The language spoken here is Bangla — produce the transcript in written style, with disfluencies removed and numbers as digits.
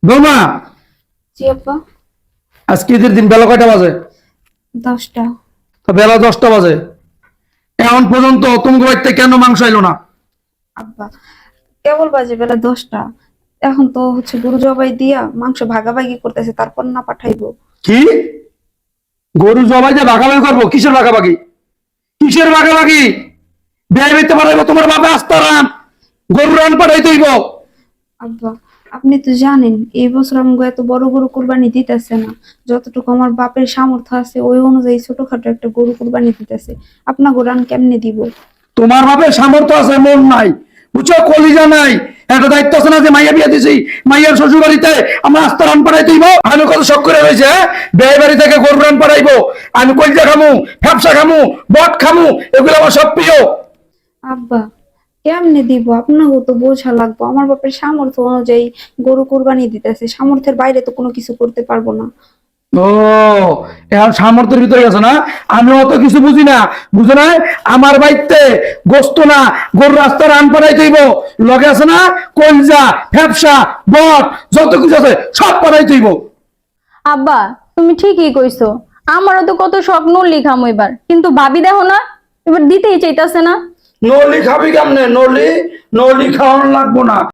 বৌমা, জি আব্বা। আজকে ঈদের দিন বেলা কয়টা বাজে? 10টা। তো বেলা 10টা বাজে, এখন পর্যন্ত তুমি বাড়িতে কেন মাংস এলো না? আব্বা, কেবল বাজে বেলা 10টা, এখন তো হচ্ছে গরু জবাই দিয়া মাংস ভাগাভাগি করতেছে, তারপর না পাঠাইবো। কি? গরু জবাই দিয়ে ভাগাভাগি করবো? কিসের ভাগাভাগি? কিসের ভাগাভাগি? বিয়ে হইতে পারাইবো তোমার বাবা আস্তারাম, গরু রান পাঠাই দইব। আব্বা, আপনি তো জানেন এই বছর আমাকে এত বড় গরু কুরবানি দিতেছে না। যতটুকু আমার বাপের সামর্থ্য আছে ওই অনুযায়ী ছোটখাটো একটা গরু কুরবানি দিতেছে। আপনার গোরান কেমনে দিব? তোমার বাপের সামর্থ্য আছে, মন নাই, বুঝছো, কলিজা নাই। একটা দায়িত্ব আছে না যে মাইয়া বিয়ে দিছি, মাইয়ার শ্বশুর বাড়িতে আমরা আস্তা রান পাঠাই দিব। আমি কত শখ করে রয়েছে, বিয়ে বাড়ি থেকে গরু রান পাঠাইবো। আমি কলিজা খামু, ফ্যাপসা খামু, বট খামু, এগুলো আমার সব প্রিয়। আব্বা, কেমনে দিব? আপনাকেও তো বোঝা লাগবো, আমার বাপের সামর্থ্য অনুযায়ী গরু কুরবানি দিতেছে, সামর্থ্যের বাইরে তো কোনো কিছু করতে পারবো না। ও, এখন সামর্থ্যের ভিতরে গেছে না? আমি অত কিছু বুঝি না, বুঝো না? আমার বাড়িতে গোস্ত না, গরু রাস্তা রান পাঠাই দিব। লগে আছে না কলজা, ফ্যাপসা, বট, যত কিছু আছে সব পাঠাই দিব। আব্বা, তুমি ঠিকই কইছো। আমারও তো কত শখ নলি খামো এবার, কিন্তু ভাবি দেখো না, এবার দিতেই চাইতাছে না। নলি খাবি কেমনে? নলি নলি খাওয়ানো লাগবো না।